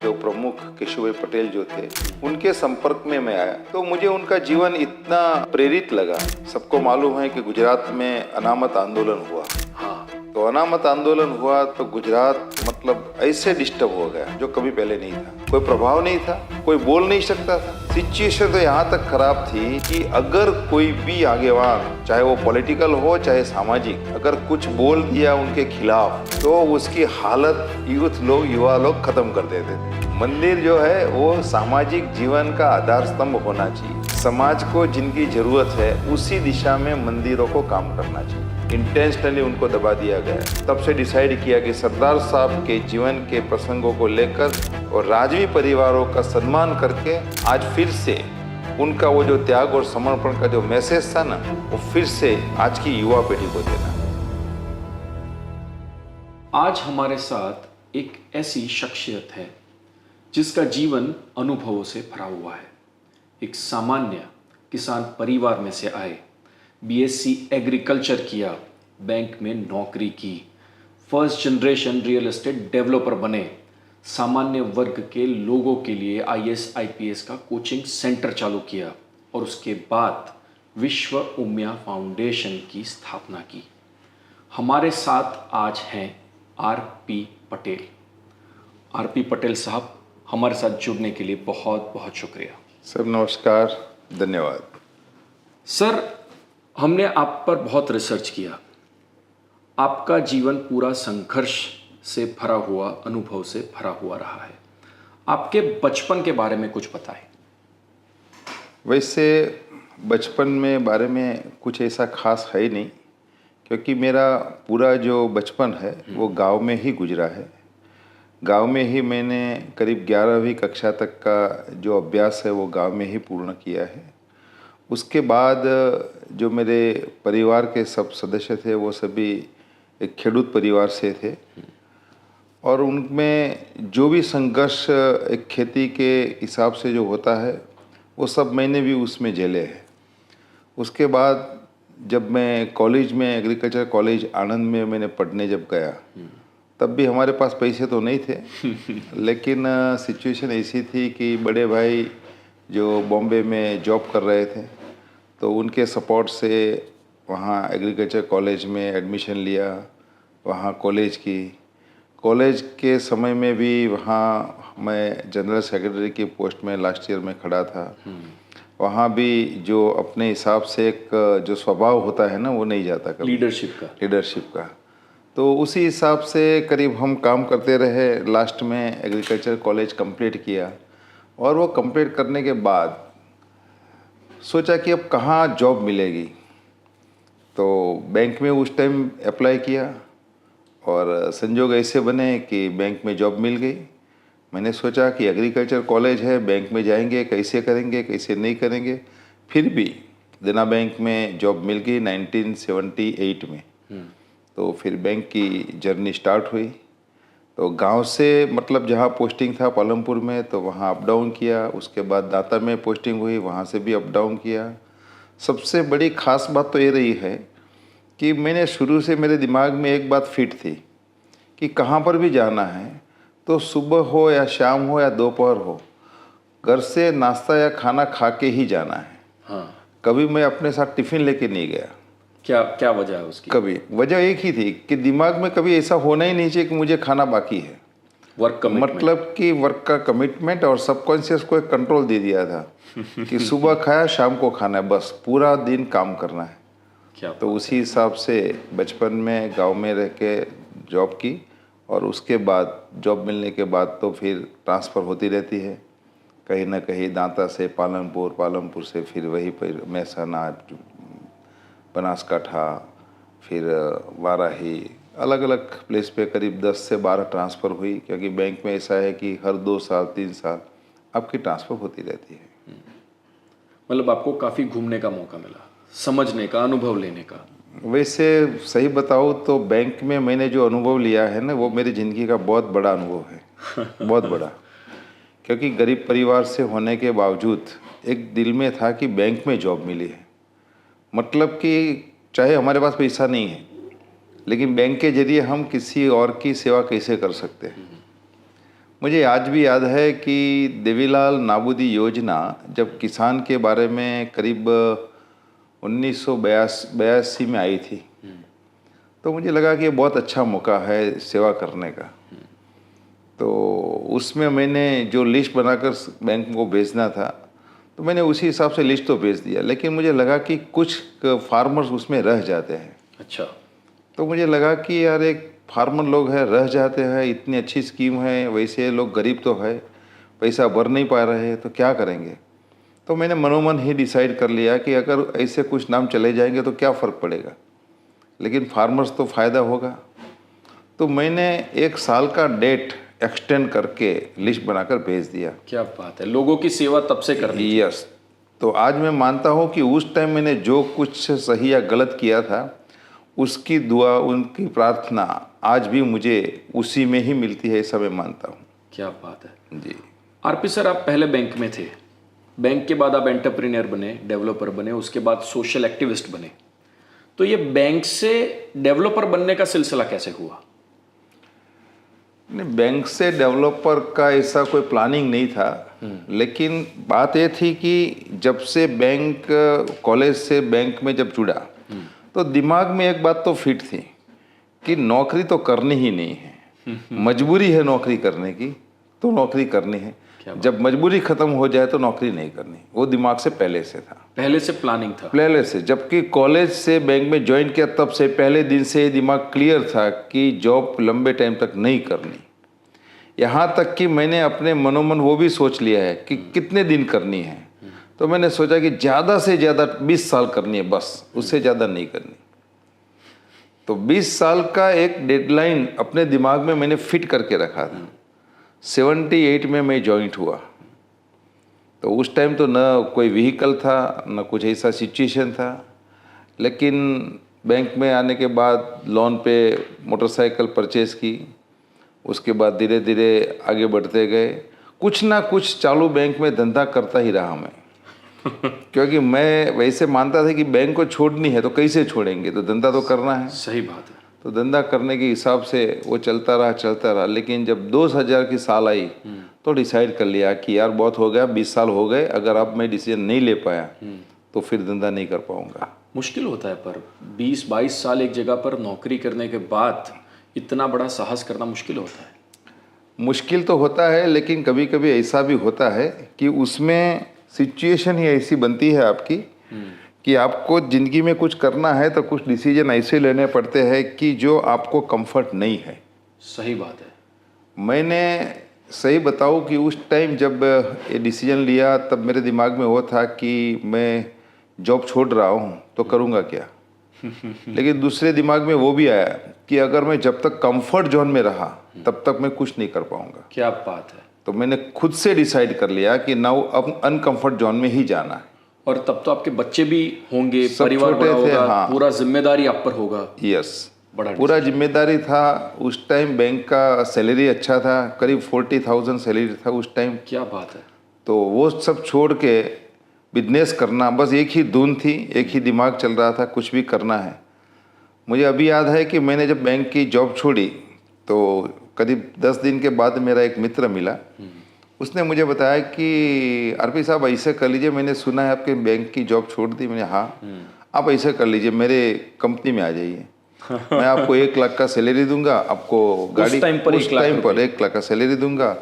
जो प्रमुख केशुभाई पटेल जो थे, उनके संपर्क में मैं आया तो मुझे उनका जीवन इतना प्रेरित लगा। सबको मालूम है कि गुजरात में अनामत आंदोलन हुआ। हाँ, तो अनामत आंदोलन हुआ तो गुजरात मतलब ऐसे डिस्टर्ब हो गया जो कभी पहले नहीं था। कोई प्रभाव नहीं था, कोई बोल नहीं सकता था। सिचुएशन तो यहाँ तक खराब थी कि अगर कोई भी आगेवान, चाहे वो पॉलिटिकल हो चाहे सामाजिक, अगर कुछ बोल दिया उनके खिलाफ तो उसकी हालत युवा लोग खत्म कर देते थे। मंदिर जो है वो सामाजिक जीवन का आधार स्तंभ होना चाहिए। समाज को जिनकी जरूरत है उसी दिशा में मंदिरों को काम करना चाहिए। इंटेंशनली उनको दबा दिया गया। तब से डिसाइड किया कि सरदार साहब के जीवन के प्रसंगों को लेकर और राजवी परिवारों का सम्मान करके आज फिर से उनका वो जो त्याग और समर्पण का जो मैसेज था ना, वो फिर से आज की युवा पीढ़ी को देना। आज हमारे साथ एक ऐसी शख्सियत है जिसका जीवन अनुभवों से भरा हुआ है। एक सामान्य किसान परिवार में से आए, बीएससी एग्रीकल्चर किया, बैंक में नौकरी की, first generation real estate developer बने, सामान्य वर्ग के लोगों के लिए आईएएस आईपीएस का कोचिंग सेंटर चालू किया और उसके बाद विश्व उम्या फाउंडेशन की स्थापना की। हमारे साथ आज हैं आरपी पटेल। आरपी पटेल साहब, हमारे साथ जुड़ने के लिए बहुत बहुत शुक्रिया। सब नमस्कार, धन्यवाद। सर, हमने आप पर बहुत रिसर्च किया। आपका जीवन पूरा संघर्ष से भरा हुआ, अनुभव से भरा हुआ रहा है। आपके बचपन के बारे में कुछ बताएं। वैसे बचपन में बारे में कुछ ऐसा खास है ही नहीं, क्योंकि मेरा पूरा जो बचपन है वो गांव में ही गुजरा है। गांव में ही मैंने करीब 11वीं कक्षा तक का जो अभ्यास है वो गांव में ही पूर्ण किया है। उसके बाद जो मेरे परिवार के सब सदस्य थे वो सभी एक खेडूत परिवार से थे और उनमें जो भी संघर्ष एक खेती के हिसाब से जो होता है वो सब मैंने भी उसमें झेले हैं। उसके बाद जब मैं कॉलेज में, एग्रीकल्चर कॉलेज आनंद में मैंने पढ़ने जब गया, तब भी हमारे पास पैसे तो नहीं थे लेकिन सिचुएशन ऐसी थी कि बड़े भाई जो बॉम्बे में जॉब कर रहे थे तो उनके सपोर्ट से वहाँ एग्रीकल्चर कॉलेज में एडमिशन लिया, वहाँ कॉलेज की। कॉलेज के समय में भी वहाँ मैं जनरल सेक्रेटरी की पोस्ट में लास्ट ईयर में खड़ा था। वहाँ भी जो अपने हिसाब से एक जो स्वभाव होता है ना वो नहीं जाता कभी, लीडरशिप का। तो उसी हिसाब से करीब हम काम करते रहे। लास्ट में एग्रीकल्चर कॉलेज कंप्लीट किया और वो कंप्लीट करने के बाद सोचा कि अब कहाँ जॉब मिलेगी, तो बैंक में उस टाइम अप्लाई किया और संजोग ऐसे बने कि बैंक में जॉब मिल गई। मैंने सोचा कि एग्रीकल्चर कॉलेज है, बैंक में जाएंगे, कैसे करेंगे कैसे नहीं करेंगे। फिर भी देना बैंक में जॉब मिल गई 1978 में। तो फिर बैंक की जर्नी स्टार्ट हुई। तो गांव से मतलब जहां पोस्टिंग था पालमपुर में, तो वहां अप डाउन किया। उसके बाद दाता में पोस्टिंग हुई, वहां से भी अप डाउन किया। सबसे बड़ी खास बात तो ये रही है कि मैंने शुरू से, मेरे दिमाग में एक बात फिट थी कि कहाँ पर भी जाना है तो सुबह हो या शाम हो या दोपहर हो, घर से नाश्ता या खाना खा के ही जाना है। हाँ। कभी मैं अपने साथ टिफ़िन लेके नहीं गया। क्या क्या वजह है उसकी? कभी वजह एक ही थी कि दिमाग में कभी ऐसा होना ही नहीं चाहिए कि मुझे खाना बाकी है। वर्क कमिटमेंट, मतलब कि वर्क का कमिटमेंट और सबकॉन्शियस को एक कंट्रोल दे दिया था कि सुबह खाया शाम को खाना है, बस पूरा दिन काम करना है। क्या तो उसी हिसाब से बचपन में गांव में रह के जॉब की और उसके बाद जॉब मिलने के बाद तो फिर ट्रांसफ़र होती रहती है, कहीं ना कहीं दांता से पालमपुर, पालमपुर से फिर वहीं पर महसाना, बनासकाठा, फिर वाराही, अलग अलग प्लेस पे करीब 10 से 12 ट्रांसफ़र हुई। क्योंकि बैंक में ऐसा है कि हर 2 साल 3 साल आपकी ट्रांसफ़र होती रहती है। मतलब आपको काफ़ी घूमने का मौका मिला, समझने का, अनुभव लेने का। वैसे सही बताऊँ तो बैंक में मैंने जो अनुभव लिया है ना, वो मेरी ज़िंदगी का बहुत बड़ा अनुभव है बहुत बड़ा। क्योंकि गरीब परिवार से होने के बावजूद एक दिल में था कि बैंक में जॉब मिली है। मतलब कि चाहे हमारे पास पैसा नहीं है लेकिन बैंक के जरिए हम किसी और की सेवा कैसे कर सकते हैं, मुझे आज भी याद है कि देवीलाल नाबूदी योजना जब किसान के बारे में करीब 1982 में आई थी, तो मुझे लगा कि ये बहुत अच्छा मौका है सेवा करने का। तो उसमें मैंने जो लिस्ट बनाकर बैंक को भेजना था, तो मैंने उसी हिसाब से लिस्ट तो भेज दिया, लेकिन मुझे लगा कि कुछ फार्मर्स उसमें रह जाते हैं। अच्छा। तो मुझे लगा कि यार एक फार्मर लोग हैं, रह जाते हैं, इतनी अच्छी स्कीम है, वैसे लोग गरीब तो है, पैसा भर नहीं पा रहे हैं, तो क्या करेंगे। तो मैंने मनोमन ही डिसाइड कर लिया कि अगर ऐसे कुछ नाम चले जाएंगे तो क्या फ़र्क पड़ेगा, लेकिन फार्मर्स तो फ़ायदा होगा। तो मैंने 1 साल का डेट एक्सटेंड करके लिस्ट बनाकर भेज दिया। क्या बात है, लोगों की सेवा तब से करनी थी। यस। तो आज मैं मानता हूँ कि उस टाइम मैंने जो कुछ सही या गलत किया था, उसकी दुआ, उनकी प्रार्थना आज भी मुझे उसी में ही मिलती है, ऐसा मैं मानता हूँ। क्या बात है जी। आरपी सर, आप पहले बैंक में थे, बैंक के बाद आप एंटरप्रेन्योर बने, डेवलपर बने, उसके बाद सोशल एक्टिविस्ट बने। तो ये बैंक से डेवलपर बनने का सिलसिला कैसे हुआ? नहीं, बैंक से डेवलपर का ऐसा कोई प्लानिंग नहीं था, लेकिन बात ये थी कि जब से बैंक, कॉलेज से बैंक में जब जुड़ा, तो दिमाग में एक बात तो फिट थी कि नौकरी तो करनी ही नहीं है, मजबूरी है नौकरी करने की, तो नौकरी करनी है। जब मजबूरी खत्म हो जाए तो नौकरी नहीं करनी, वो दिमाग से पहले से था, पहले से प्लानिंग था। पहले से। जबकि कॉलेज से बैंक में ज्वाइन किया तब से पहले दिन से ये दिमाग क्लियर था कि जॉब लंबे टाइम तक नहीं करनी। यहाँ तक कि मैंने अपने मनोमन वो भी सोच लिया है कि कितने दिन करनी है। तो मैंने सोचा कि ज़्यादा से ज़्यादा 20 साल करनी है, बस, उससे ज़्यादा नहीं करनी। तो 20 साल का एक डेडलाइन अपने दिमाग में मैंने फिट करके रखा था। 78 में मैं जॉइंट हुआ, तो उस टाइम तो न कोई व्हीकल था, न कुछ ऐसा सिचुएशन था, लेकिन बैंक में आने के बाद लोन पे मोटरसाइकिल परचेज़ की। उसके बाद धीरे धीरे आगे बढ़ते गए, कुछ ना कुछ चालू बैंक में धंधा करता ही रहा मैं क्योंकि मैं वैसे मानता था कि बैंक को छोड़नी है तो कैसे छोड़ेंगे, तो धंधा तो करना है। सही बात है। तो धंधा करने के हिसाब से वो चलता रहा। लेकिन जब 2000 की साल आई तो डिसाइड कर लिया कि यार बहुत हो गया, 20 साल हो गए, अगर अब मैं डिसीजन नहीं ले पाया तो फिर धंधा नहीं कर पाऊंगा। मुश्किल होता है, पर 20-22 साल एक जगह पर नौकरी करने के बाद इतना बड़ा साहस करना मुश्किल होता है। मुश्किल तो होता है, लेकिन कभी कभी ऐसा भी होता है कि उसमें सिचुएशन ही ऐसी बनती है आपकी कि आपको ज़िंदगी में कुछ करना है तो कुछ डिसीजन ऐसे लेने पड़ते हैं कि जो आपको कंफर्ट नहीं है। सही बात है। मैंने सही बताऊं कि उस टाइम जब ये डिसीजन लिया तब मेरे दिमाग में वो था कि मैं जॉब छोड़ रहा हूँ तो करूँगा क्या लेकिन दूसरे दिमाग में वो भी आया कि अगर मैं जब तक कंफर्ट जोन में रहा तब तक मैं कुछ नहीं कर पाऊंगा। क्या बात है। तो मैंने खुद से डिसाइड कर लिया कि नाउ अब अनकंफर्ट जोन में ही जाना है। और तब तो आपके बच्चे भी होंगे, सब परिवार छोटे बड़ा थे, होगा, हाँ। पूरा जिम्मेदारी आप पर होगा। यस, बड़ा पूरा जिम्मेदारी था। उस टाइम बैंक का सैलरी अच्छा था, करीब 40,000 सैलरी था उस टाइम। क्या बात है। तो वो सब छोड़ के बिजनेस करना, बस एक ही धुन थी, एक ही दिमाग चल रहा था, कुछ भी करना है। मुझे अभी याद है कि मैंने जब बैंक की जॉब छोड़ी तो करीब 10 दिन के बाद मेरा एक मित्र मिला। उसने मुझे बताया कि आरपी साहब ऐसे कर लीजिए, मैंने सुना है आपके बैंक की जॉब छोड़ दी। मैंने हाँ, आप ऐसे कर लीजिए, मेरे कंपनी में आ जाइए, मैं आपको 1 लाख का सैलरी दूंगा, आपको गाड़ी, उस टाइम पर 1 लाख का सैलरी दूंगा,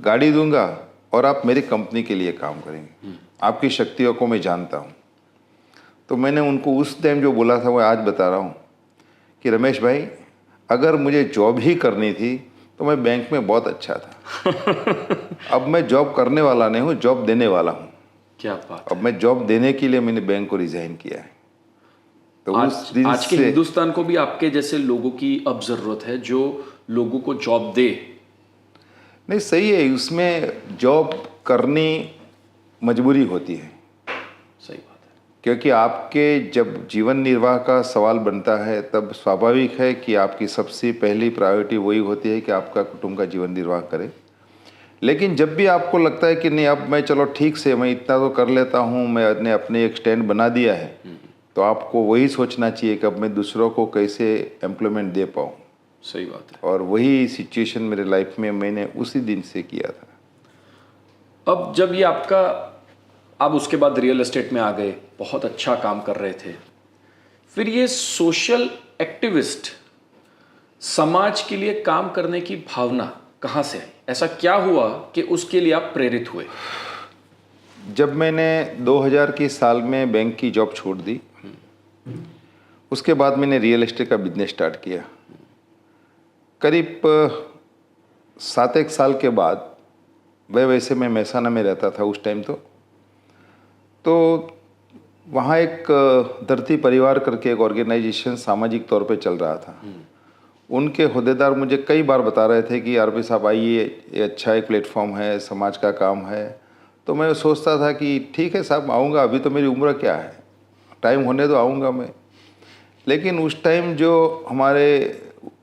गाड़ी दूंगा और आप मेरी कंपनी के लिए काम करेंगे। आपकी शक्तियों को मैं जानता हूँ। तो मैंने उनको उस टाइम जो बोला था वो आज बता रहा हूँ कि रमेश भाई, अगर मुझे जॉब ही करनी थी तो मैं बैंक में बहुत अच्छा था अब मैं जॉब करने वाला नहीं हूँ, जॉब देने वाला हूँ। क्या बात। अब मैं जॉब देने के लिए मैंने बैंक को रिजाइन किया है। तो उस दिन आज के से हिंदुस्तान को भी आपके जैसे लोगों की अब जरूरत है जो लोगों को जॉब दे। नहीं, सही है, उसमें जॉब करनी मजबूरी होती है। सही बात है। क्योंकि आपके जब जीवन निर्वाह का सवाल बनता है तब स्वाभाविक है कि आपकी सबसे पहली प्रायोरिटी वही होती है कि आपका कुटुंब का जीवन निर्वाह करे। लेकिन जब भी आपको लगता है कि नहीं, अब मैं चलो ठीक से मैं इतना तो कर लेता हूँ, मैंने अपने एक स्टैंड बना दिया है, तो आपको वही सोचना चाहिए कि अब मैं दूसरों को कैसे एम्प्लॉयमेंट दे पाऊँ। सही बात है। और वही सिचुएशन मेरे लाइफ में मैंने उसी दिन से किया था। अब जब ये आपका, आप उसके बाद रियल एस्टेट में आ गए, बहुत अच्छा काम कर रहे थे, फिर ये सोशल एक्टिविस्ट, समाज के लिए काम करने की भावना कहाँ से आई? ऐसा क्या हुआ कि उसके लिए आप प्रेरित हुए? जब मैंने 2000 की साल में बैंक की जॉब छोड़ दी, उसके बाद मैंने रियल एस्टेट का बिजनेस स्टार्ट किया। करीब 7 एक साल के बाद, वैसे मैं मेहसाना में रहता था उस टाइम, तो वहाँ एक धरती परिवार करके एक ऑर्गेनाइजेशन सामाजिक तौर पे चल रहा था। उनके होद्देदार मुझे कई बार बता रहे थे कि आरपी साहब आइए, ये अच्छा एक प्लेटफॉर्म है, समाज का काम है। तो मैं सोचता था कि ठीक है साहब, आऊँगा, अभी तो मेरी उम्र क्या है, टाइम होने तो आऊँगा मैं। लेकिन उस टाइम जो हमारे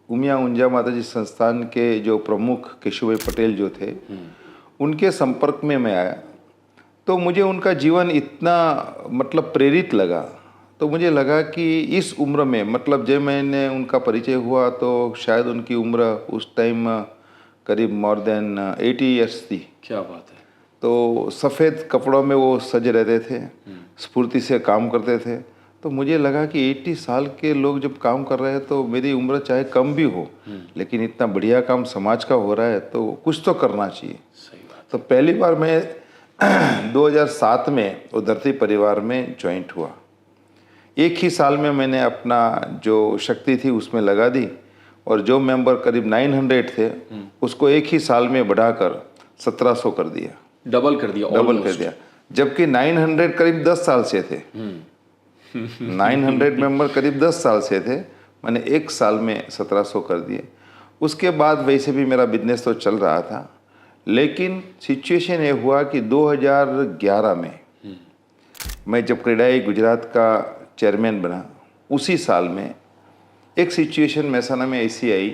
उमिया उंजा माता जी संस्थान के जो प्रमुख केशव भाई पटेल जो थे, उनके संपर्क में मैं आया, तो मुझे उनका जीवन इतना मतलब प्रेरित लगा। तो मुझे लगा कि इस उम्र में, मतलब जब मैंने उनका परिचय हुआ तो शायद उनकी उम्र उस टाइम करीब मोर देन 80 ईयर्स थी। क्या बात है। तो सफ़ेद कपड़ों में वो सज रहते थे, स्फूर्ति से काम करते थे। तो मुझे लगा कि 80 साल के लोग जब काम कर रहे हैं तो मेरी उम्र चाहे कम भी हो, लेकिन इतना बढ़िया काम समाज का हो रहा है तो कुछ तो करना चाहिए। सही बात। तो पहली बार मैं 2007 में वो धरती परिवार में ज्वाइंट हुआ। एक ही साल में मैंने अपना जो शक्ति थी उसमें लगा दी, और जो मेंबर करीब 900 थे उसको एक ही साल में बढ़ाकर 1700 कर दिया। डबल कर दिया। डबल कर दिया, जबकि 900 करीब 10 साल से थे। 900 मेंबर करीब 10 साल से थे, मैंने एक साल में 1700 कर दिए। उसके बाद वैसे भी मेरा बिजनेस तो चल रहा था, लेकिन सिचुएशन ये हुआ कि 2011 में मैं जब क्रेडाई गुजरात का चेयरमैन बना, उसी साल में एक सिचुएशन मेहसाना में ऐसी आई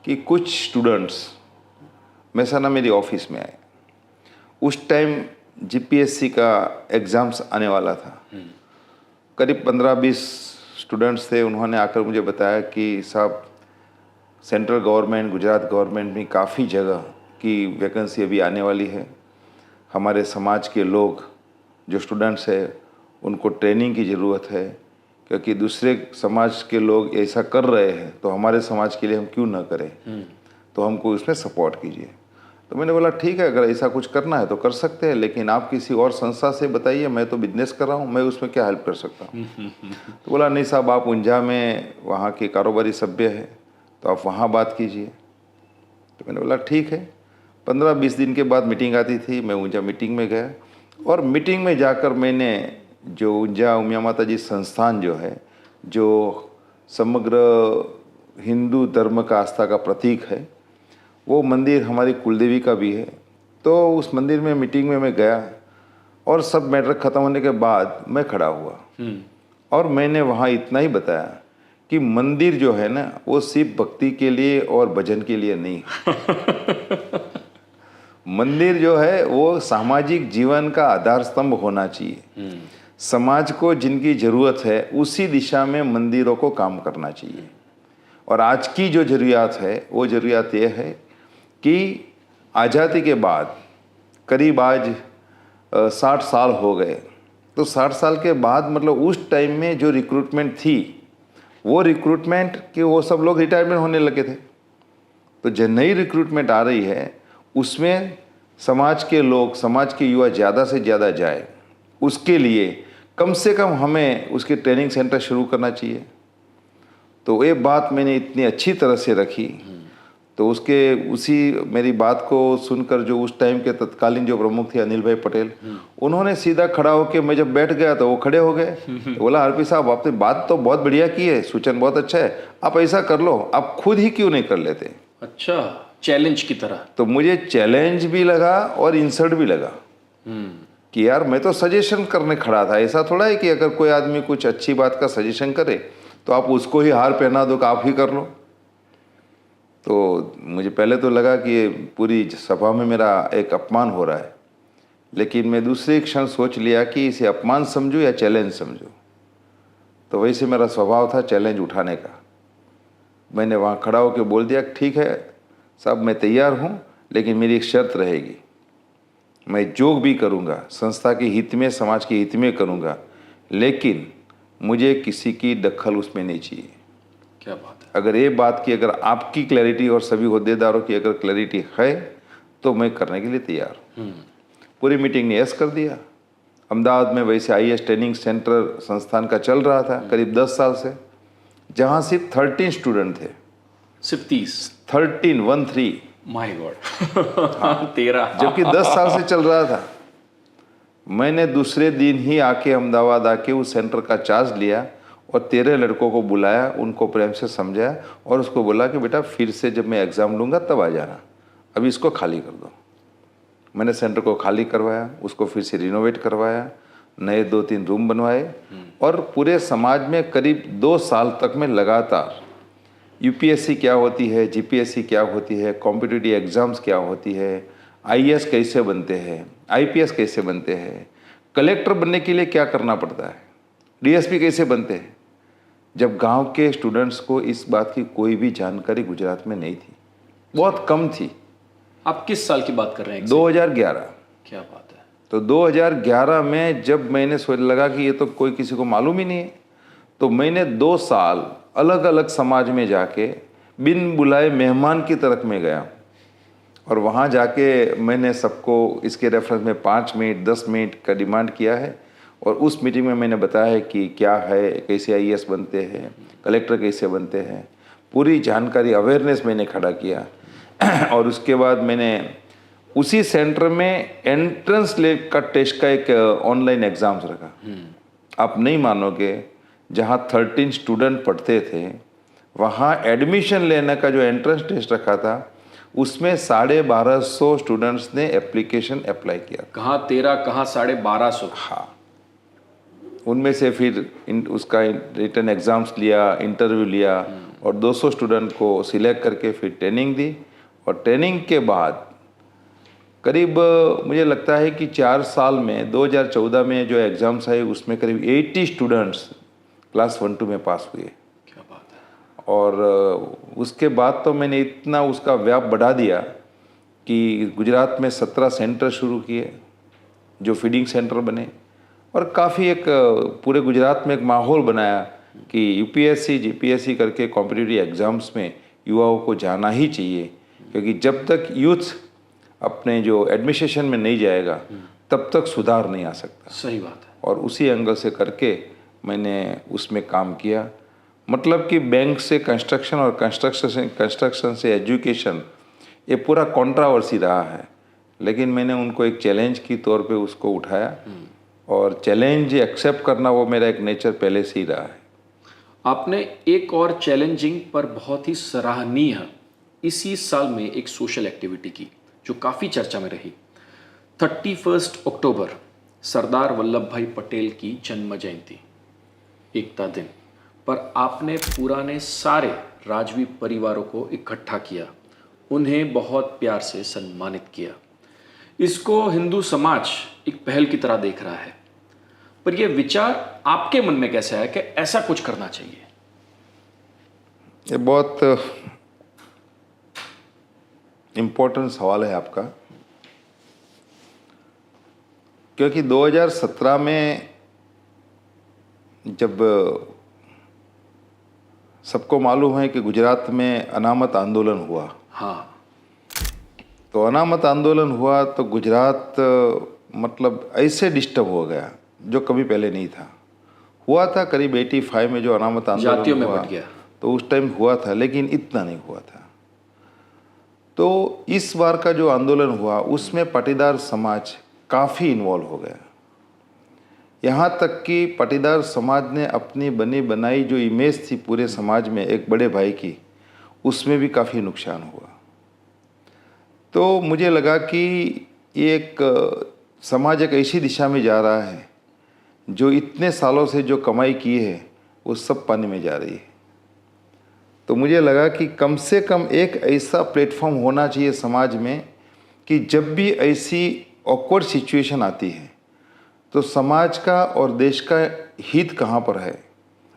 कि कुछ स्टूडेंट्स मेहसाना मेरी ऑफिस में आए। उस टाइम जीपीएससी का एग्ज़ाम्स आने वाला था। करीब 15-20 स्टूडेंट्स थे। उन्होंने आकर मुझे बताया कि साहब, सेंट्रल गवर्नमेंट, गुजरात गवर्नमेंट में काफ़ी जगह की वैकेंसी अभी आने वाली है। हमारे समाज के लोग जो स्टूडेंट्स हैं उनको ट्रेनिंग की ज़रूरत है, क्योंकि दूसरे समाज के लोग ऐसा कर रहे हैं तो हमारे समाज के लिए हम क्यों ना करें, तो हमको उसमें सपोर्ट कीजिए। तो मैंने बोला ठीक है, अगर ऐसा कुछ करना है तो कर सकते हैं, लेकिन आप किसी और संस्था से बताइए, मैं तो बिजनेस कर रहा हूँ, मैं उसमें क्या हेल्प कर सकता हूँ। तो बोला नहीं साहब, आप ऊंझा में वहाँ के कारोबारी सभ्य है तो आप वहाँ बात कीजिए। तो मैंने बोला ठीक है। 15-20 दिन के बाद मीटिंग आती थी, मैं ऊंझा मीटिंग में गया, और मीटिंग में जाकर मैंने जो ऊंझा उमिया माता जी संस्थान जो है, जो समग्र हिंदू धर्म का आस्था का प्रतीक है, वो मंदिर हमारी कुलदेवी का भी है। तो उस मंदिर में मीटिंग में मैं गया, और सब मैटर ख़त्म होने के बाद मैं खड़ा हुआ और मैंने वहाँ इतना ही बताया कि मंदिर जो है ना, वो सिर्फ भक्ति के लिए और भजन के लिए नहीं मंदिर जो है वो सामाजिक जीवन का आधार स्तंभ होना चाहिए। समाज को जिनकी ज़रूरत है उसी दिशा में मंदिरों को काम करना चाहिए। और आज की जो ज़रूरियात है वो ज़रूरियात ये है कि आज़ादी के बाद करीब आज 60 साल हो गए, तो 60 साल के बाद मतलब उस टाइम में जो रिक्रूटमेंट थी, वो रिक्रूटमेंट कि वो सब लोग रिटायरमेंट होने लगे थे। तो जो नई रिक्रूटमेंट आ रही है उसमें समाज के लोग, समाज के युवा ज़्यादा से ज़्यादा जाए, उसके लिए कम से कम हमें उसकी ट्रेनिंग सेंटर शुरू करना चाहिए। तो ये बात मैंने इतनी अच्छी तरह से रखी, तो उसी मेरी बात को सुनकर जो उस टाइम के तत्कालीन जो प्रमुख थे अनिल भाई पटेल, उन्होंने सीधा खड़ा होकर, मैं जब बैठ गया तो वो खड़े हो गए। बोला आरपी साहब, आपने बात तो बहुत बढ़िया की है, सूचन बहुत अच्छा है, आप ऐसा कर लो, आप खुद ही क्यों नहीं कर लेते। अच्छा, चैलेंज की तरह। तो मुझे चैलेंज भी लगा और इंसल्ट भी लगा कि यार मैं तो सजेशन करने खड़ा था। ऐसा थोड़ा है कि अगर कोई आदमी कुछ अच्छी बात का सजेशन करे तो आप उसको ही हार पहना दो कि आप ही कर लो। तो मुझे पहले तो लगा कि ये पूरी सभा में मेरा एक अपमान हो रहा है, लेकिन मैं दूसरे क्षण सोच लिया कि इसे अपमान समझूं या चैलेंज समझूं। तो वैसे मेरा स्वभाव था चैलेंज उठाने का। मैंने वहाँ खड़ा होकर बोल दिया, ठीक है साहब मैं तैयार हूँ, लेकिन मेरी एक शर्त रहेगी, मैं जो भी करूँगा संस्था के हित में, समाज के हित में करूँगा, लेकिन मुझे किसी की दखल उसमें नहीं चाहिए। क्या बात है। अगर ये बात की, अगर आपकी क्लैरिटी और सभी होद्देदारों की अगर क्लैरिटी है तो मैं करने के लिए तैयार हूँ। पूरी मीटिंग ने यस कर दिया। अहमदाबाद में वैसे IAS ट्रेनिंग सेंटर संस्थान का चल रहा था करीब 10 साल से, जहाँ सिर्फ 13 स्टूडेंट थे। सिर्फ 30? 13 माय गॉड। 13। जबकि 10 साल से चल रहा था। मैंने दूसरे दिन ही आके अहमदाबाद आके उस सेंटर का चार्ज लिया और 13 लड़कों को बुलाया, उनको प्रेम से समझाया और उसको बोला कि बेटा फिर से जब मैं एग्ज़ाम लूँगा तब आ जाना, अभी इसको खाली कर दो। मैंने सेंटर को खाली करवाया, उसको फिर से रिनोवेट करवाया, नए 2-3 रूम बनवाए और पूरे समाज में करीब 2 साल तक में लगातार UPSC क्या होती है, GPSC क्या होती है, कॉम्पिटिटिव एग्ज़ाम्स क्या होती है, IAS कैसे बनते हैं, IPS कैसे बनते हैं, कलेक्टर बनने के लिए क्या करना पड़ता है, DSP कैसे बनते हैं, जब गांव के स्टूडेंट्स को इस बात की कोई भी जानकारी गुजरात में नहीं थी, बहुत कम थी। आप किस साल की बात कर रहे हैं? 2011। क्या बात है। तो 2011 में जब मैंने सोच लगा कि ये तो कोई किसी को मालूम ही नहीं है, तो मैंने 2 साल अलग अलग समाज में जाके बिन बुलाए मेहमान की तरफ में गया और वहाँ जाके मैंने सबको इसके रेफरेंस में 5 मिनट 10 मिनट का डिमांड किया है और उस मीटिंग में मैंने बताया है कि क्या है, कैसे IAS बनते हैं, कलेक्टर कैसे बनते हैं, पूरी जानकारी अवेयरनेस मैंने खड़ा किया। और उसके बाद मैंने उसी सेंटर में एंट्रेंस का टेस्ट का एक ऑनलाइन एग्ज़ाम्स रखा। आप नहीं मानोगे, जहाँ 13 स्टूडेंट पढ़ते थे वहाँ एडमिशन लेने का जो एंट्रेंस टेस्ट रखा था उसमें 1250 स्टूडेंट्स ने एप्लीकेशन अप्लाई किया। कहाँ 13, कहाँ 1250? हाँ, उनमें से फिर उसका रिटन एग्ज़ाम्स लिया, इंटरव्यू लिया और 200 स्टूडेंट को सिलेक्ट करके फिर ट्रेनिंग दी और ट्रेनिंग के बाद करीब मुझे लगता है कि 4 साल में 2014 में जो एग्ज़ाम्स आए उसमें करीब 80 स्टूडेंट्स क्लास 1-2 में पास हुए। क्या बात है। और उसके बाद तो मैंने इतना उसका व्याप बढ़ा दिया कि गुजरात में 17 सेंटर शुरू किए जो फीडिंग सेंटर बने और काफ़ी एक पूरे गुजरात में एक माहौल बनाया कि UPSC GPSC करके कॉम्पिटिटिव एग्ज़ाम्स में युवाओं को जाना ही चाहिए, क्योंकि जब तक यूथ अपने जो एडमिनिस्ट्रेशन में नहीं जाएगा तब तक सुधार नहीं आ सकता। सही बात है। और उसी एंगल से करके मैंने उसमें काम किया। मतलब कि बैंक से कंस्ट्रक्शन और कंस्ट्रक्शन से एजुकेशन, ये पूरा कंट्रोवर्सी रहा है, लेकिन मैंने उनको एक चैलेंज की तौर पे उसको उठाया और चैलेंज एक्सेप्ट करना वो मेरा एक नेचर पहले से ही रहा है। आपने एक और चैलेंजिंग पर बहुत ही सराहनीय इसी साल में एक सोशल एक्टिविटी की जो काफ़ी चर्चा में रही। 31 अक्टूबर सरदार वल्लभ भाई पटेल की जन्म जयंती, एकता दिन पर आपने पुराने सारे राजवी परिवारों को इकट्ठा किया, उन्हें बहुत प्यार से सम्मानित किया। इसको हिंदू समाज एक पहल की तरह देख रहा है, पर यह विचार आपके मन में कैसा है कि ऐसा कुछ करना चाहिए? ये बहुत इम्पोर्टेंट सवाल है आपका, क्योंकि 2017 में जब सबको मालूम है कि गुजरात में अनामत आंदोलन हुआ, हाँ, तो अनामत आंदोलन हुआ तो गुजरात मतलब ऐसे डिस्टर्ब हो गया जो कभी पहले नहीं था। हुआ था करीब 85 में जो अनामत आंदोलन जातियों में हुआ, बट गया, तो उस टाइम हुआ था, लेकिन इतना नहीं हुआ था। तो इस बार का जो आंदोलन हुआ उसमें पाटीदार समाज काफ़ी इन्वॉल्व हो गया। यहाँ तक कि पाटीदार समाज ने अपनी बनी बनाई जो इमेज थी पूरे समाज में एक बड़े भाई की, उसमें भी काफ़ी नुकसान हुआ। तो मुझे लगा कि ये एक समाज एक ऐसी दिशा में जा रहा है जो इतने सालों से जो कमाई की है वो सब पानी में जा रही है। तो मुझे लगा कि कम से कम एक ऐसा प्लेटफॉर्म होना चाहिए समाज में कि जब भी ऐसी ऑकवर्ड सिचुएशन आती है तो समाज का और देश का हित कहाँ पर है,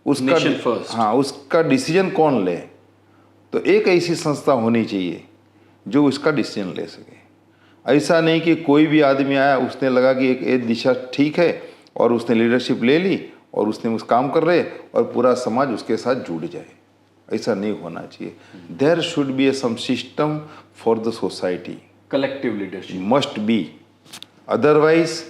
उसका नेशन फर्स्ट, हाँ, उसका डिसीजन कौन ले तो एक ऐसी संस्था होनी चाहिए जो उसका डिसीजन ले सके। ऐसा नहीं कि कोई भी आदमी आया, उसने लगा कि एक दिशा ठीक है और उसने लीडरशिप ले ली और उसने उस काम कर रहे और पूरा समाज उसके साथ जुड़ जाए। ऐसा नहीं होना चाहिए। There should be a some system for the society, collective leadership must be. Otherwise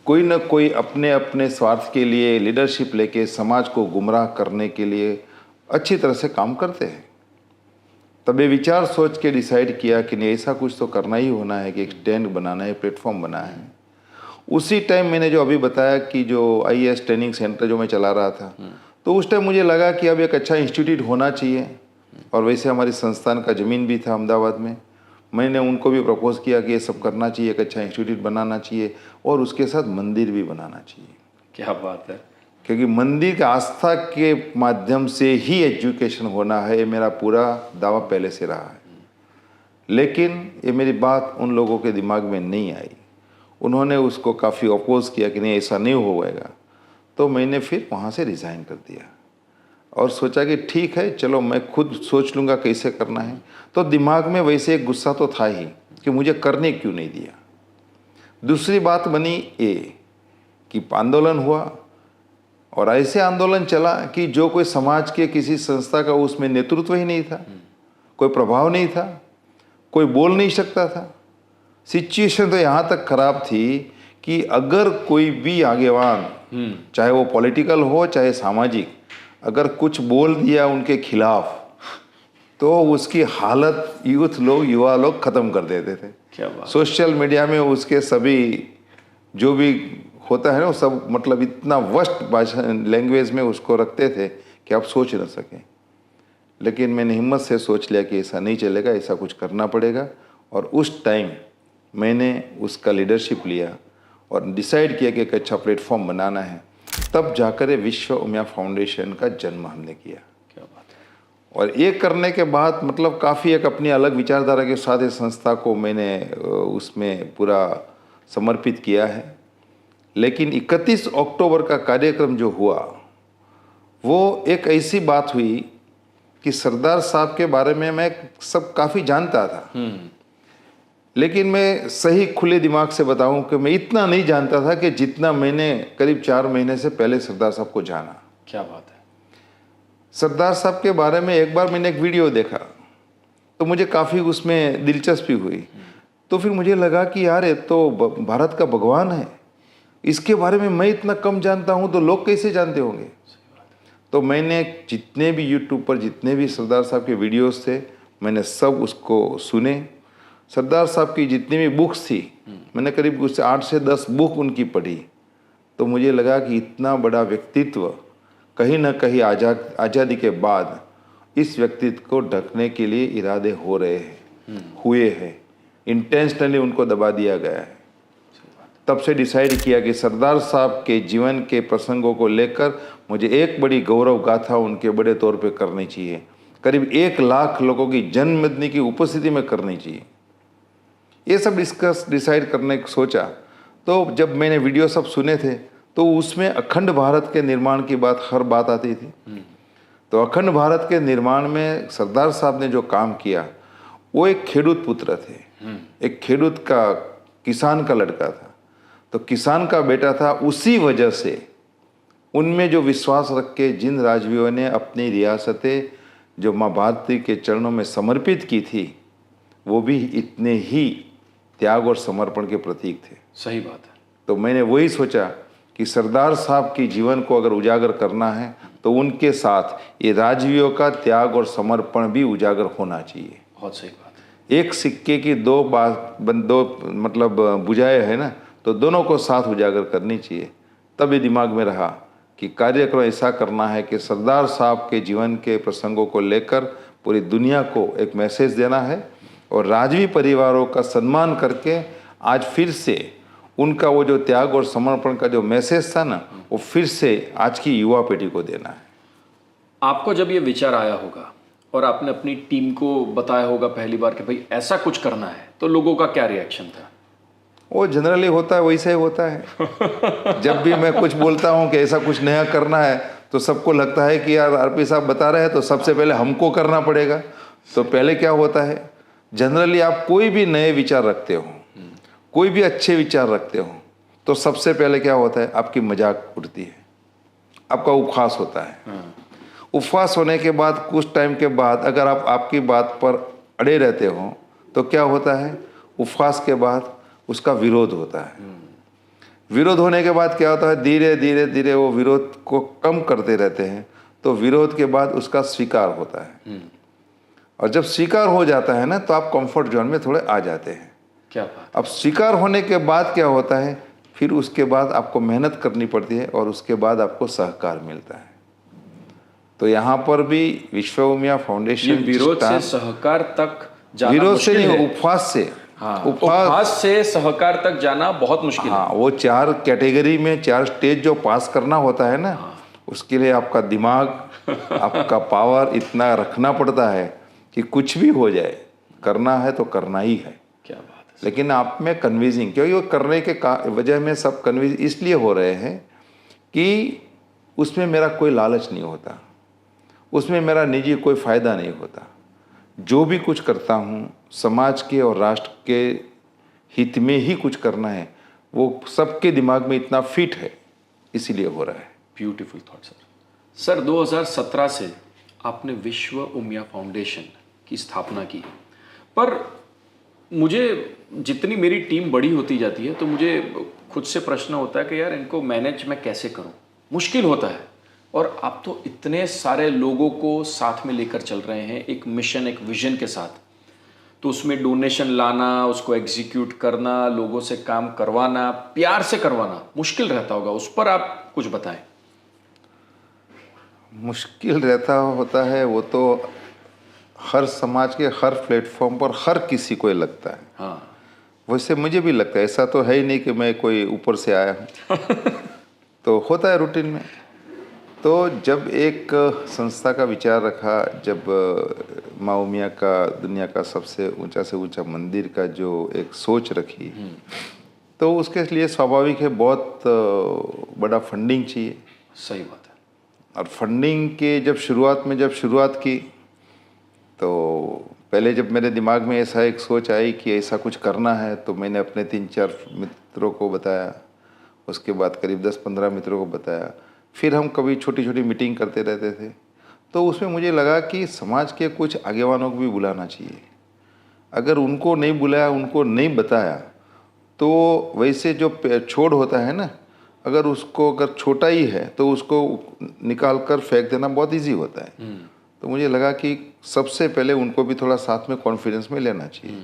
कोई ना कोई अपने अपने स्वार्थ के लिए लीडरशिप लेके समाज को गुमराह करने के लिए अच्छी तरह से काम करते हैं। तब ये विचार सोच के डिसाइड किया कि नहीं, ऐसा कुछ तो करना ही होना है कि एक स्टैंड बनाना है, प्लेटफॉर्म बनाना है। उसी टाइम मैंने जो अभी बताया कि जो IAS ट्रेनिंग सेंटर जो मैं चला रहा था, तो उस टाइम मुझे लगा कि अब एक अच्छा इंस्टीट्यूट होना चाहिए। और वैसे हमारी संस्थान का ज़मीन भी था अहमदाबाद में। मैंने उनको भी प्रपोज किया कि ये सब करना चाहिए, एक अच्छा इंस्टीट्यूट बनाना चाहिए और उसके साथ मंदिर भी बनाना चाहिए। क्या बात है। क्योंकि मंदिर का आस्था के माध्यम से ही एजुकेशन होना है, ये मेरा पूरा दावा पहले से रहा है। लेकिन ये मेरी बात उन लोगों के दिमाग में नहीं आई। उन्होंने उसको काफ़ी अपोज किया कि नहीं, ऐसा नहीं होगा। तो मैंने फिर वहाँ से रिज़ाइन कर दिया और सोचा कि ठीक है, चलो मैं खुद सोच लूँगा कैसे करना है। तो दिमाग में वैसे एक गुस्सा तो था ही कि मुझे करने क्यों नहीं दिया। दूसरी बात बनी ये कि आंदोलन हुआ और ऐसे आंदोलन चला कि जो कोई समाज के किसी संस्था का उसमें नेतृत्व ही नहीं था, कोई प्रभाव नहीं था, कोई बोल नहीं सकता था। सिचुएशन तो यहाँ तक खराब थी कि अगर कोई भी आगेवान, चाहे वो पॉलिटिकल हो चाहे सामाजिक, अगर कुछ बोल दिया उनके खिलाफ तो उसकी हालत युवा लोग ख़त्म कर देते थे। क्या बात। सोशल मीडिया में उसके सभी जो भी होता है ना, सब मतलब इतना वर्स्ट भाषा लैंग्वेज में उसको रखते थे कि आप सोच न सकें। लेकिन मैंने हिम्मत से सोच लिया कि ऐसा नहीं चलेगा, ऐसा कुछ करना पड़ेगा। और उस टाइम मैंने उसका लीडरशिप लिया और डिसाइड किया कि एक अच्छा प्लेटफॉर्म बनाना है। तब जाकर ये विश्व उमिया फाउंडेशन का जन्म हमने किया। क्या बात है। और ये करने के बाद मतलब काफ़ी एक अपनी अलग विचारधारा के साथ इस संस्था को मैंने उसमें पूरा समर्पित किया है। लेकिन 31 अक्टूबर का कार्यक्रम जो हुआ वो एक ऐसी बात हुई कि सरदार साहब के बारे में मैं सब काफ़ी जानता था, लेकिन मैं सही खुले दिमाग से बताऊं कि मैं इतना नहीं जानता था कि जितना मैंने करीब 4 महीने से पहले सरदार साहब को जाना। क्या बात है। सरदार साहब के बारे में एक बार मैंने एक वीडियो देखा तो मुझे काफ़ी उसमें दिलचस्पी हुई। तो फिर मुझे लगा कि यार ये तो भारत का भगवान है, इसके बारे में मैं इतना कम जानता हूँ तो लोग कैसे जानते होंगे। तो मैंने जितने भी यूट्यूब पर जितने भी सरदार साहब के वीडियोस थे मैंने सब उसको सुने। सरदार साहब की जितनी भी बुक्स थी मैंने करीब उससे 8 से 10 बुक उनकी पढ़ी। तो मुझे लगा कि इतना बड़ा व्यक्तित्व कहीं ना कहीं आज़ादी के बाद इस व्यक्तित्व को ढकने के लिए इरादे हो रहे हैं, हुए हैं, इंटेंशनली उनको दबा दिया गया है। तब से डिसाइड किया कि सरदार साहब के जीवन के प्रसंगों को लेकर मुझे एक बड़ी गौरव गाथा उनके बड़े तौर पे करनी चाहिए। करीब 1 लाख लोगों की जन्मदिन की उपस्थिति में करनी चाहिए। ये सब डिसाइड करने को सोचा। तो जब मैंने वीडियो सब सुने थे तो उसमें अखंड भारत के निर्माण की हर बात आती थी। तो अखंड भारत के निर्माण में सरदार साहब ने जो काम किया वो एक खेडूत पुत्र थे, एक खेडूत का, किसान का लड़का था। तो किसान का बेटा था। उसी वजह से उनमें जो विश्वास रख के जिन राजवीरों ने अपनी रियासतें जो माँ भारती के चरणों में समर्पित की थी वो भी इतने ही त्याग और समर्पण के प्रतीक थे। सही बात है। तो मैंने वही सोचा कि सरदार साहब की जीवन को अगर उजागर करना है तो उनके साथ ये राजवीरों का त्याग और समर्पण भी उजागर होना चाहिए। बहुत सही बात है। एक सिक्के की दो मतलब बुझाए है ना, तो दोनों को साथ उजागर करनी चाहिए। तब ये दिमाग में रहा कि कार्यक्रम ऐसा करना है कि सरदार साहब के जीवन के प्रसंगों को लेकर पूरी दुनिया को एक मैसेज देना है और राजवी परिवारों का सम्मान करके आज फिर से उनका वो जो त्याग और समर्पण का जो मैसेज था ना, वो फिर से आज की युवा पीढ़ी को देना है। आपको जब ये विचार आया होगा और आपने अपनी टीम को बताया होगा पहली बार कि भाई ऐसा कुछ करना है, तो लोगों का क्या रिएक्शन था? वो जनरली होता है, वैसा ही होता है। जब भी मैं कुछ बोलता हूँ कि ऐसा कुछ नया करना है तो सबको लगता है कि यार आरपी साहब बता रहे हैं तो सबसे पहले हमको करना पड़ेगा। तो पहले क्या होता है, जनरली आप कोई भी नए विचार रखते हो, कोई भी अच्छे विचार रखते हो, तो सबसे पहले क्या होता है, आपकी मजाक उड़ती है, आपका उपहास होता है। उपहास होने के बाद कुछ टाइम के बाद अगर आप आपकी बात पर अड़े रहते हो तो क्या होता है, उपहास के बाद उसका विरोध होता है। विरोध होने के बाद क्या होता है, धीरे धीरे धीरे वो विरोध को कम करते रहते हैं, तो विरोध के बाद उसका स्वीकार होता है। और जब स्वीकार हो जाता है ना, तो आप कंफर्ट जोन में थोड़े आ जाते हैं। क्या बात। अब स्वीकार होने के बाद क्या होता है, फिर उसके बाद आपको मेहनत करनी पड़ती है और उसके बाद आपको सहकार मिलता है। तो यहाँ पर भी विश्व उमिया ये फाउंडेशन विरोध से सहकार तक जाना विरोध से मुश्किल नहीं, है। उपहास से। हाँ, उपहास से सहकार तक जाना बहुत मुश्किल हाँ, है। वो 4 कैटेगरी में 4 स्टेज जो पास करना होता है ना, उसके लिए आपका दिमाग आपका पावर इतना रखना पड़ता है कि कुछ भी हो जाए, करना है तो करना ही है। क्या बात है। लेकिन आप में कन्विंसिंग, क्योंकि वो करने के वजह में सब कन्विंस इसलिए हो रहे हैं कि उसमें मेरा कोई लालच नहीं होता, उसमें मेरा निजी कोई फ़ायदा नहीं होता। जो भी कुछ करता हूँ समाज के और राष्ट्र के हित में ही कुछ करना है, वो सबके दिमाग में इतना फिट है, इसीलिए हो रहा है। Beautiful thought sir. सर 2017 से आपने विश्व उमिया फाउंडेशन की स्थापना की, पर मुझे जितनी मेरी टीम बड़ी होती जाती है तो मुझे खुद से प्रश्न होता है कि यार इनको मैनेज मैं कैसे करूं, मुश्किल होता है। और आप तो इतने सारे लोगों को साथ में लेकर चल रहे हैं, एक मिशन एक विजन के साथ, तो उसमें डोनेशन लाना, उसको एग्जीक्यूट करना, लोगों से काम करवाना, प्यार से करवाना मुश्किल रहता होगा, उस पर आप कुछ बताएं। मुश्किल रहता होता है वो तो हर समाज के हर प्लेटफॉर्म पर हर किसी को लगता है। हाँ, वैसे मुझे भी लगता है, ऐसा तो है ही नहीं कि मैं कोई ऊपर से आया हूँ तो होता है रूटीन में। तो जब एक संस्था का विचार रखा, जब माँ उमिया का दुनिया का सबसे ऊंचा से ऊंचा मंदिर का जो एक सोच रखी, तो उसके लिए स्वाभाविक है बहुत बड़ा फंडिंग चाहिए। सही बात है। और फंडिंग के जब शुरुआत की, तो पहले जब मेरे दिमाग में ऐसा एक सोच आई कि ऐसा कुछ करना है, तो मैंने अपने 3-4 मित्रों को बताया, उसके बाद करीब 10-15 मित्रों को बताया, फिर हम कभी छोटी छोटी मीटिंग करते रहते थे। तो उसमें मुझे लगा कि समाज के कुछ आगेवानों को भी बुलाना चाहिए। अगर उनको नहीं बुलाया, उनको नहीं बताया, तो वैसे जो छोड़ होता है ना, अगर उसको अगर छोटा ही है तो उसको निकाल कर फेंक देना बहुत इजी होता है। तो मुझे लगा कि सबसे पहले उनको भी थोड़ा साथ में कॉन्फिडेंस में लेना चाहिए।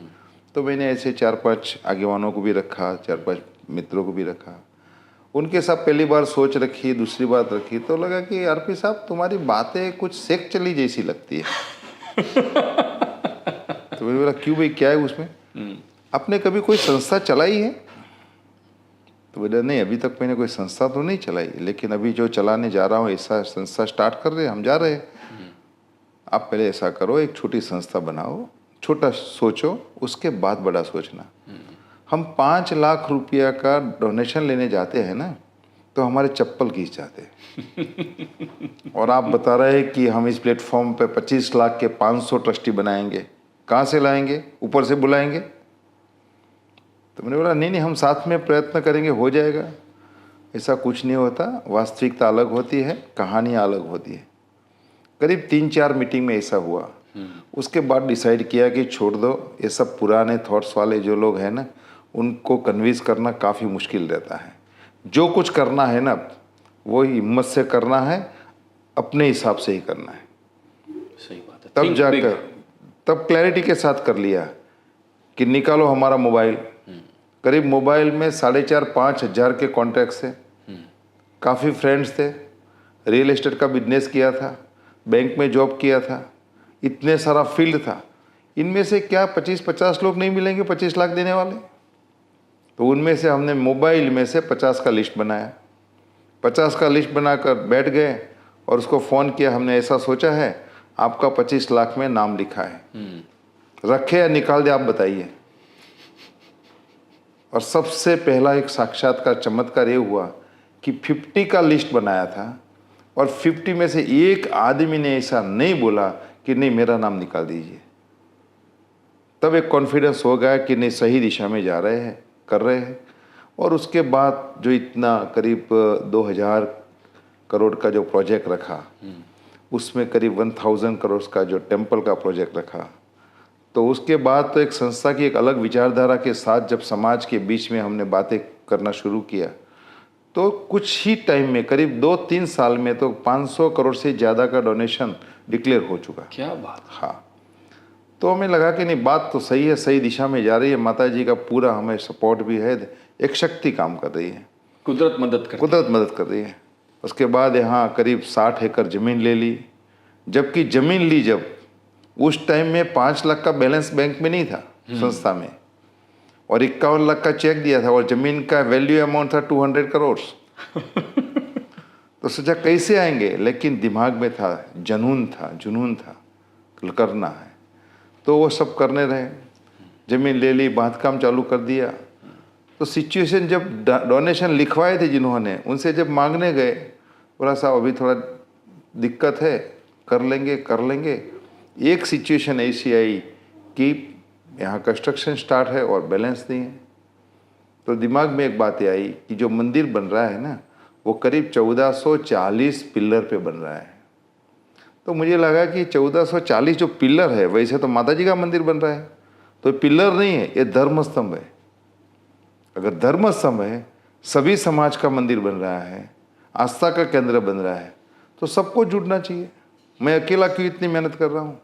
तो मैंने ऐसे 4-5 आगेवानों को भी रखा, 4-5 मित्रों को भी रखा, उनके साथ पहली बार सोच रखी, दूसरी बार रखी, तो लगा कि आरपी साहब तुम्हारी बातें कुछ सेक चली जैसी लगती है तो मैंने बोला क्यों भाई, क्या है उसमें, आपने कभी कोई संस्था चलाई है? तो बोला नहीं, अभी तक मैंने कोई संस्था तो नहीं चलाई, लेकिन अभी जो चलाने जा रहा हूँ ऐसा संस्था स्टार्ट कर रहे हैं, हम जा रहे हैं। आप पहले ऐसा करो, एक छोटी संस्था बनाओ, छोटा सोचो, उसके बाद बड़ा सोचना। हम 5 लाख रुपया का डोनेशन लेने जाते हैं ना, तो हमारे चप्पल खींच जाते हैं और आप बता रहे हैं कि हम इस प्लेटफॉर्म पे 25 लाख के 500 ट्रस्टी बनाएंगे, कहाँ से लाएंगे, ऊपर से बुलाएंगे? तो मैंने बोला नहीं, हम साथ में प्रयत्न करेंगे, हो जाएगा। ऐसा कुछ नहीं होता, वास्तविकता अलग होती है, कहानियाँ अलग होती है। करीब 3-4 मीटिंग में ऐसा हुआ। उसके बाद डिसाइड किया कि छोड़ दो, ये सब पुराने थॉट्स वाले जो लोग हैं ना, उनको कन्विंस करना काफ़ी मुश्किल रहता है। जो कुछ करना है ना, वो हिम्मत से करना है, अपने हिसाब से ही करना है। सही बात है। तब Think जाकर, big। तब क्लैरिटी के साथ कर लिया कि निकालो हमारा मोबाइल। करीब मोबाइल में 4,500-5 हज़ार के कॉन्टैक्ट्स थे, काफ़ी फ्रेंड्स थे, रियल एस्टेट का बिजनेस किया था, बैंक में जॉब किया था, इतने सारा फील्ड था। इनमें से क्या 25-50 लोग नहीं मिलेंगे 25 लाख देने वाले? तो उनमें से हमने मोबाइल में से 50 का लिस्ट बनाया। 50 का लिस्ट बनाकर बैठ गए और उसको फ़ोन किया, हमने ऐसा सोचा है, आपका 25 लाख में नाम लिखा है, रखे या निकाल दे, आप बताइए। और सबसे पहला एक साक्षात्कार चमत्कार ये हुआ कि 50 का लिस्ट बनाया था और 50 में से एक आदमी ने ऐसा नहीं बोला कि नहीं मेरा नाम निकाल दीजिए। तब एक कॉन्फिडेंस हो गया कि नहीं सही दिशा में जा रहे हैं, कर रहे हैं। और उसके बाद जो इतना करीब 2000 करोड़ का जो प्रोजेक्ट रखा, उसमें करीब 1000 करोड़ का जो टेम्पल का प्रोजेक्ट रखा, तो उसके बाद तो एक संस्था की एक अलग विचारधारा के साथ जब समाज के बीच में हमने बातें करना शुरू किया, तो कुछ ही टाइम में करीब 2-3 साल में तो 500 करोड़ से ज़्यादा का डोनेशन डिक्लेयर हो चुका। क्या बात। हाँ, तो हमें लगा कि नहीं बात तो सही है, सही दिशा में जा रही है, माता जी का पूरा हमें सपोर्ट भी है, एक शक्ति काम कर रही है, कुदरत मदद कर रही है। उसके बाद यहाँ करीब 60 एकड़ ज़मीन ले ली, जबकि ज़मीन ली जब उस टाइम में 5 लाख का बैलेंस बैंक में नहीं था संस्था में, और 51 लाख का चेक दिया था, और ज़मीन का वैल्यू अमाउंट था 200 करोड़। तो सोचा कैसे आएंगे, लेकिन दिमाग में था, जुनून था करना है, तो वो सब करने रहे। ज़मीन ले ली, बांधकाम चालू कर दिया। तो सिचुएशन जब डोनेशन लिखवाए थे जिन्होंने, उनसे जब मांगने गए, बोला साहब अभी थोड़ा दिक्कत है, कर लेंगे। एक सिचुएशन ऐसी आई कि यहाँ कंस्ट्रक्शन स्टार्ट है और बैलेंस नहीं है। तो दिमाग में एक बात आई कि जो मंदिर बन रहा है ना, वो करीब 1440 पिलर पे बन रहा है। तो मुझे लगा कि 1440 जो पिलर है, वैसे तो माता जी का मंदिर बन रहा है, तो पिलर नहीं है, ये धर्म स्तंभ है। अगर धर्म स्तंभ है, सभी समाज का मंदिर बन रहा है, आस्था का केंद्र बन रहा है, तो सबको जुड़ना चाहिए। मैं अकेला क्यों इतनी मेहनत कर रहा हूँ?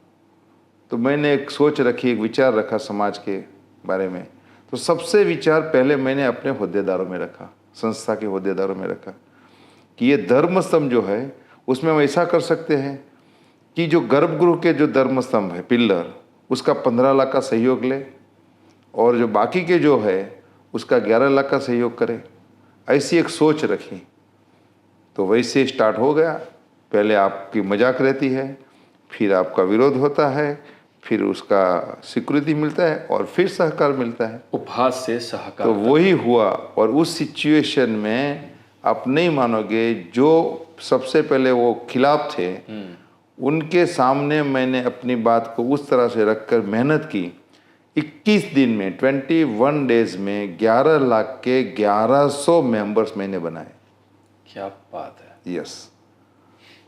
तो मैंने एक सोच रखी, एक विचार रखा समाज के बारे में। तो सबसे विचार पहले मैंने अपने होद्देदारों में रखा, संस्था के होद्देदारों में रखा कि ये धर्म स्तंभ जो है, उसमें हम ऐसा कर सकते हैं कि जो गर्भगृह के जो धर्म स्तंभ है, पिलर, उसका 15 लाख का सहयोग ले, और जो बाकी के जो है उसका 11 लाख का सहयोग करें। ऐसी एक सोच रखी। तो वैसे स्टार्ट हो गया। पहले आपकी मजाक रहती है, फिर आपका विरोध होता है, फिर उसका स्वीकृति मिलता है, और फिर सहकार मिलता है। उपहास से सहकार। तो वही हुआ। और उस सिचुएशन में आप नहीं मानोगे, जो सबसे पहले वो खिलाफ थे, उनके सामने मैंने अपनी बात को उस तरह से रखकर मेहनत की। 21 दिन में, 21 डेज में 11 लाख के 1100 मेंबर्स मैंने बनाए। क्या बात है। यस।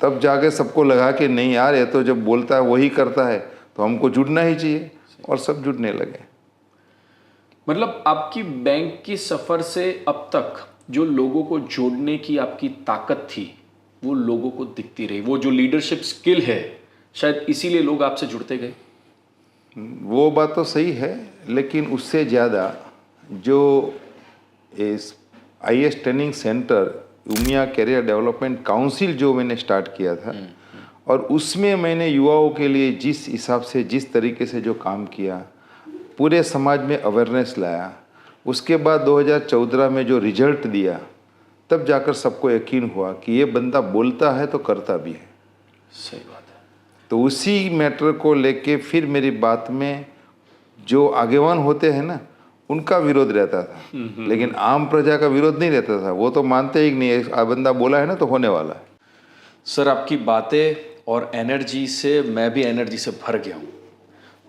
तब जाके सबको लगा कि नहीं यार, ये तो जब बोलता है वही करता है, तो हमको जुड़ना ही चाहिए, और सब जुड़ने लगे। मतलब आपकी बैंक की सफर से अब तक जो लोगों को जोड़ने की आपकी ताकत थी, वो लोगों को दिखती रही। वो जो लीडरशिप स्किल है, शायद इसीलिए लोग आपसे जुड़ते गए। वो बात तो सही है, लेकिन उससे ज़्यादा जो इस IAS training centre, Umiya career development council जो मैंने स्टार्ट किया था, और उसमें मैंने युवाओं के लिए जिस हिसाब से, जिस तरीके से जो काम किया, पूरे समाज में अवेयरनेस लाया, उसके बाद 2014 में जो रिजल्ट दिया, तब जाकर सबको यकीन हुआ कि ये बंदा बोलता है तो करता भी है। सही बात है। तो उसी मैटर को लेके फिर मेरी बात में जो आगेवान होते हैं ना, उनका विरोध रहता था, लेकिन आम प्रजा का विरोध नहीं रहता था। वो तो मानते ही नहीं, बंदा बोला है ना तो होने वाला है। सर, आपकी बातें और एनर्जी से मैं भी एनर्जी से भर गया हूँ।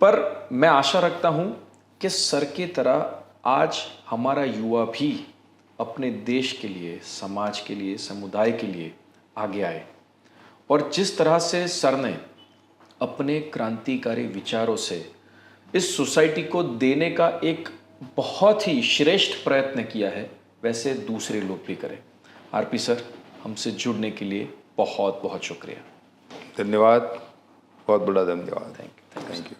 पर मैं आशा रखता हूँ कि सर की तरह आज हमारा युवा भी अपने देश के लिए, समाज के लिए, समुदाय के लिए आगे आए, और जिस तरह से सर ने अपने क्रांतिकारी विचारों से इस सोसाइटी को देने का एक बहुत ही श्रेष्ठ प्रयत्न किया है, वैसे दूसरे लोग भी करें। आरपी सर, हमसे जुड़ने के लिए बहुत बहुत शुक्रिया। धन्यवाद, बहुत बड़ा धन्यवाद। Thank you.